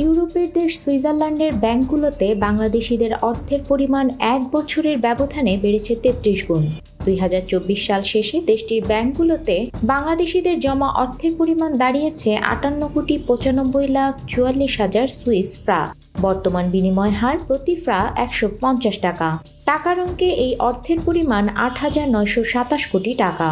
ইউরোপের দেশ সুইজারল্যান্ডের ব্যাংকগুলোতে বাংলাদেশিদের অর্থের পরিমাণ এক বছরের ব্যবধানে বেড়েছে ৩৩ গুণ। ২০২৪ সাল শেষে দেশটির ব্যাংকগুলোতে বাংলাদেশিদের জমা অর্থের পরিমাণ দাঁড়িয়েছে ৫৮,৯৪৪,০০০ সুইস ফ্রাঁ। বর্তমান বিনিময় হার প্রতি ফ্রাঁ ১৫০ টাকা। টাকার অঙ্কে এই অর্থের পরিমাণ ৮,৯২৭ কোটি টাকা।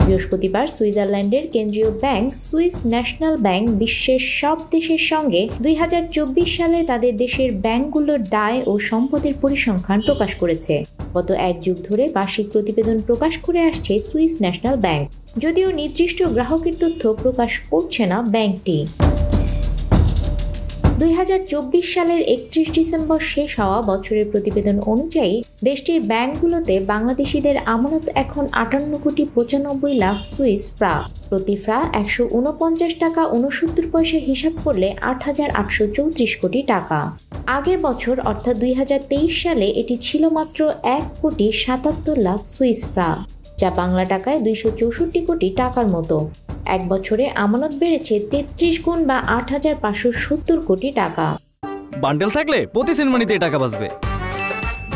বৃহস্পতিবার সুইজারল্যান্ডের কেন্দ্রীয় ব্যাংক সুইস ন্যাশনাল ব্যাংক বিশ্বের সব দেশের সঙ্গে ২০২৪ সালে তাদের দেশের ব্যাংকগুলোর দায় ও সম্পদের পরিসংখ্যান প্রকাশ করেছে। গত এক যুগ ধরে বার্ষিক প্রতিবেদন প্রকাশ করে আসছে সুইস ন্যাশনাল ব্যাংক, যদিও নির্দিষ্ট গ্রাহকের তথ্য প্রকাশ করছে না ব্যাংকটি। ২০২৪ সালের ৩১ ডিসেম্বর শেষ হওয়া বছরের প্রতিবেদন অনুযায়ী দেশটির ব্যাংকগুলোতে বাংলাদেশিদের আমানত এখন ৫৮,৯৫,০০,০০০ সুইস ফ্রাঁ। প্রতি ফ্রাঁ ১৪৯ টাকা ৬৯ পয়সা হিসাব করলে ৮,৮৩৪ কোটি টাকা। আগের বছর অর্থাৎ ২০২৩ সালে এটি ছিল মাত্র ১,৭৭,০০,০০০ সুইস ফ্রাঁ, যা বাংলা টাকায় ২৬৪ কোটি টাকার মতো। এক বছরে আমানত বেড়েছে ৩৩ গুণ বা ৮,৫৭০ কোটি টাকা। বান্ডেল থাকলে প্রতি সেনমানিতে টাকা বাঁচবে।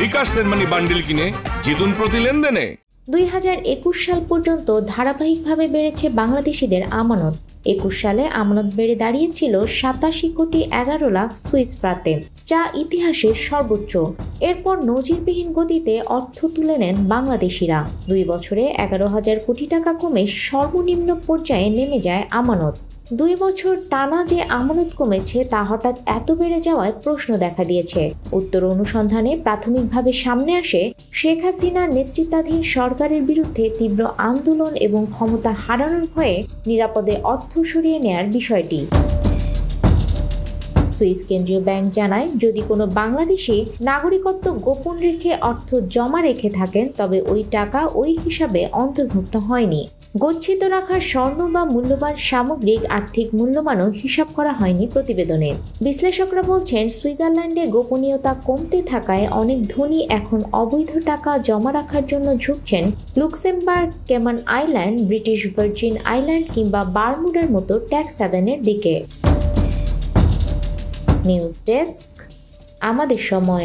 বিকাশ সেনমানি বান্ডেল কিনে জিতুন প্রতি লেনদেনে। ২০২১ সাল পর্যন্ত ধারাবাহিকভাবে বেড়েছে বাংলাদেশিদের আমানত। ২১ সালে আমানত বেড়ে দাঁড়িয়েছিল ৮৭,১১,০০,০০০ সুইস ফ্রাঁতে, যা ইতিহাসের সর্বোচ্চ। এরপর নজিরবিহীন গতিতে অর্থ তুলে নেন বাংলাদেশিরা। ২ বছরে ১১,০০০ কোটি টাকা কমে সর্বনিম্ন পর্যায়ে নেমে যায় আমানত। ২ বছর টানা যে আমানত কমেছে তা হঠাৎ এত বেড়ে যাওয়ায় প্রশ্ন দেখা দিয়েছে। উত্তর অনুসন্ধানে প্রাথমিকভাবে সামনে আসে শেখ হাসিনার নেতৃত্বাধীন সরকারের বিরুদ্ধে তীব্র আন্দোলন এবং ক্ষমতা হারানোর ভয়ে নিরাপদে অর্থ সরিয়ে নেয়ার বিষয়টি। সুইস কেন্দ্রীয় ব্যাংক জানায়, যদি কোনো বাংলাদেশি নাগরিকত্ব গোপন রেখে অর্থ জমা রেখে থাকেন তবে ওই টাকা ওই হিসাবে অন্তর্ভুক্ত হয়নি। গচ্ছিত রাখা স্বর্ণ বা মূল্যবান সামগ্রিক আর্থিক মূল্যমানও হিসাব করা হয়নি প্রতিবেদনে। বিশ্লেষকরা বলছেন, সুইজারল্যান্ডে গোপনীয়তা কমতে থাকায় অনেক ধনী এখন অবৈধ টাকা জমা রাখার জন্য ঝুঁকছেন Luxembourg, Cayman Island, British Virgin Island কিংবা বারমুডার মতো ট্যাক্স হ্যাভেনের দিকে। নিউজ ডেস্ক, আমাদের সময়।